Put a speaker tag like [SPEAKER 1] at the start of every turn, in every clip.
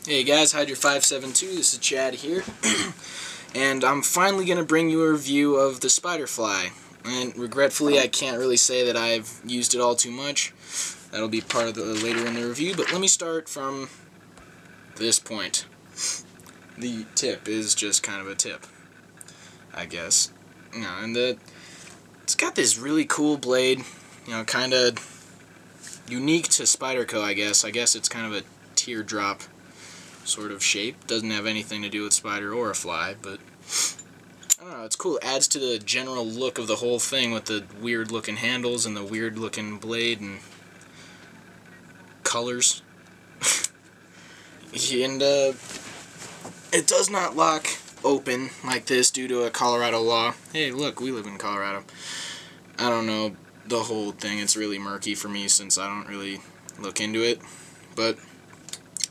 [SPEAKER 1] Hey guys, Hydra572, this is Chad here, and I'm finally going to bring you a review of the Spyderfly, and regretfully I can't really say that I've used it all too much. That'll be part of the later in the review, but let me start from this point. The tip is just kind of a tip, I guess. And it's got this really cool blade, kind of unique to Spyderco, I guess. I guess it's kind of a teardrop sort of shape. Doesn't have anything to do with spider or a fly, but I don't know, it's cool. It adds to the general look of the whole thing with the weird looking handles and the weird looking blade and colors. And it does not lock open like this due to a Colorado law. Hey, look, we live in Colorado. I don't know the whole thing. It's really murky for me since I don't really look into it. But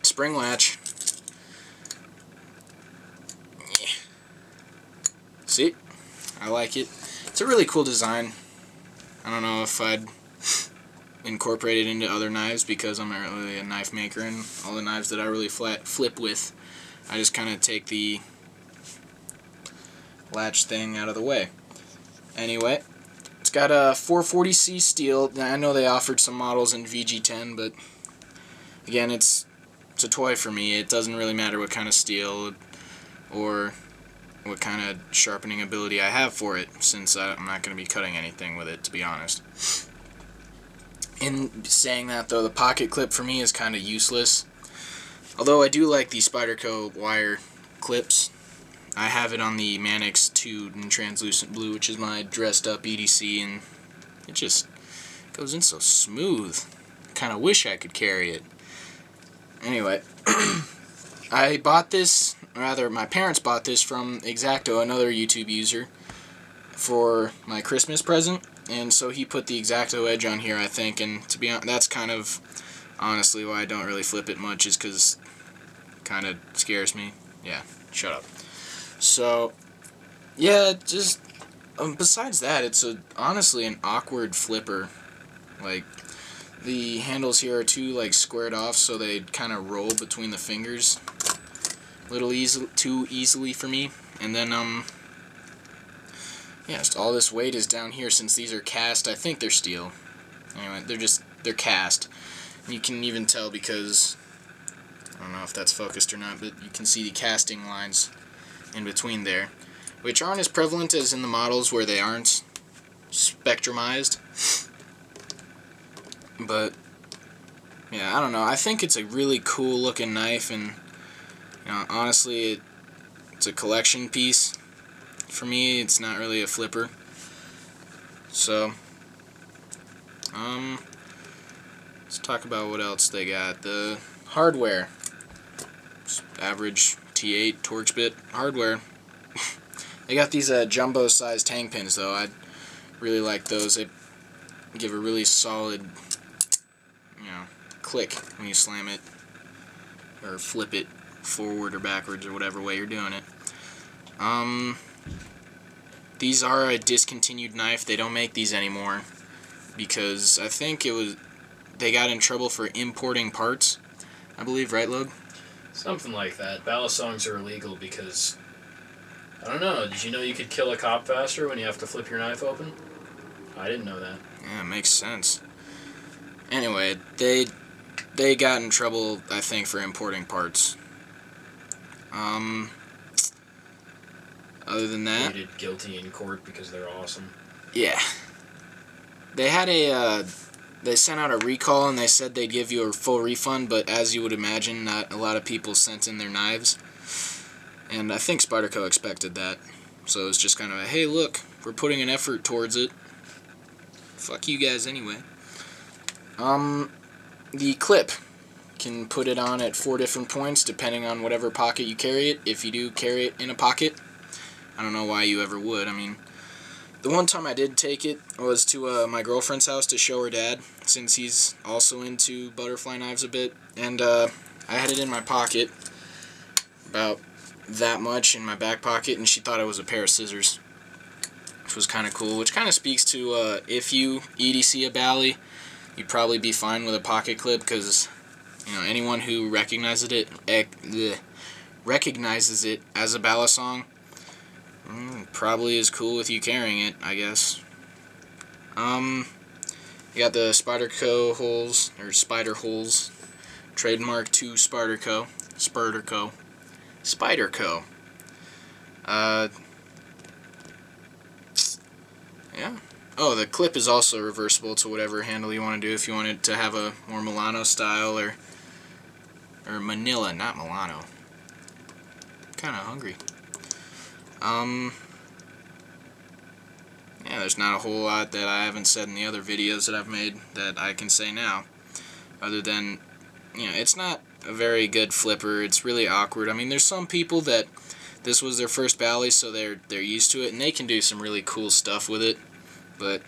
[SPEAKER 1] spring latch. Yeah. See? I like it. It's a really cool design. I don't know if I'd incorporate it into other knives because I'm not really a knife maker, and all the knives that I really flip with, I just kind of take the latch thing out of the way. Anyway, it's got a 440C steel. I know they offered some models in VG10, but again, it's a toy for me. It doesn't really matter what kind of steel or what kind of sharpening ability I have for it, since I'm not going to be cutting anything with it, to be honest. In saying that, though, the pocket clip for me is kind of useless. Although I do like the Spyderco wire clips. I have it on the Manix 2 in translucent blue, which is my dressed up EDC, and it just goes in so smooth. Kind of wish I could carry it. Anyway, I bought this, rather my parents bought this from X-Acto, another YouTube user, for my Christmas present. And so he put the X-Acto edge on here, I think, and to be honest, that's kind of honestly why I don't really flip it much, is because it kind of scares me. Yeah, shut up. So, yeah, just besides that, it's honestly an awkward flipper. Like, the handles here are too squared off, so they kind of roll between the fingers a little too easily for me. And then yeah, just all this weight is down here since these are cast. I think they're steel. Anyway, they're cast. And you can even tell because I don't know if that's focused or not, but you can see the casting lines in between there, which aren't as prevalent as in the models where they aren't spectrumized. But yeah, I don't know. I think it's a really cool looking knife, and honestly, it's a collection piece. For me, it's not really a flipper. So, let's talk about what else they got. The hardware. Just average T8 Torx bit hardware. They got these jumbo sized hang pins though. I really like those. They give a really solid, click when you slam it or flip it forward or backwards or whatever way you're doing it. These are a discontinued knife. They don't make these anymore because I think they got in trouble for importing parts, I believe, right, Log?
[SPEAKER 2] Something like that. Balisongs are illegal because, I don't know, did you know you could kill a cop faster when you have to flip your knife open? I didn't know that.
[SPEAKER 1] Yeah, it makes sense. Anyway, they got in trouble, I think, for importing parts. Other than that,
[SPEAKER 2] Pleaded guilty in court because they're awesome.
[SPEAKER 1] Yeah. They had they sent out a recall and they said they'd give you a full refund, but as you would imagine, not a lot of people sent in their knives. And I think Spyderco expected that. So it's just kind of a, hey, look, we're putting an effort towards it. Fuck you guys anyway. The clip. You can put it on at 4 different points depending on whatever pocket you carry it. If you do carry it in a pocket, I don't know why you ever would. I mean, the one time I did take it was to my girlfriend's house to show her dad, since he's also into butterfly knives a bit, and I had it in my pocket, about that much in my back pocket, and she thought it was a pair of scissors, which was kind of cool, which kind of speaks to if you EDC a Bally, you'd probably be fine with a pocket clip, because You know, anyone who recognizes it as a balisong probably is cool with you carrying it, I guess. You got the Spyderco holes, or spider holes, trademark to Spyderco. Yeah. Oh, the clip is also reversible to whatever handle you want to do. If you want it to have a more Milano style, or Manila, not Milano. Kind of hungry. Yeah, there's not a whole lot that I haven't said in the other videos that I've made that I can say now. Other than, you know, it's not a very good flipper. It's really awkward. I mean, there's some people that this was their first bally, so they're used to it, and they can do some really cool stuff with it. But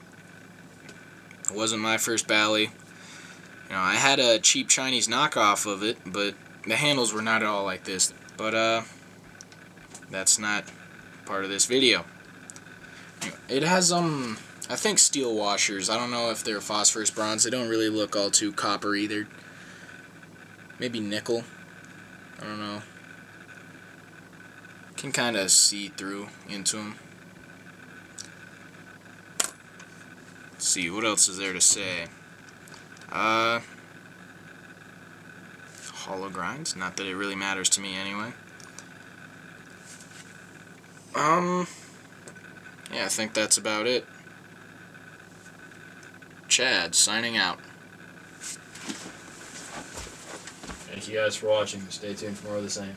[SPEAKER 1] it wasn't my first bally. You know, I had a cheap Chinese knockoff of it, but the handles were not at all like this. But that's not part of this video. It has I think steel washers. I don't know if they're phosphorus bronze. They don't really look all too coppery. They're maybe nickel. I don't know. Can kind of see through into them. Let's see, what else is there to say? Hollow grinds. Not that it really matters to me anyway. Yeah, I think that's about it. Chad, signing out.
[SPEAKER 2] Thank you guys for watching. Stay tuned for more of the same.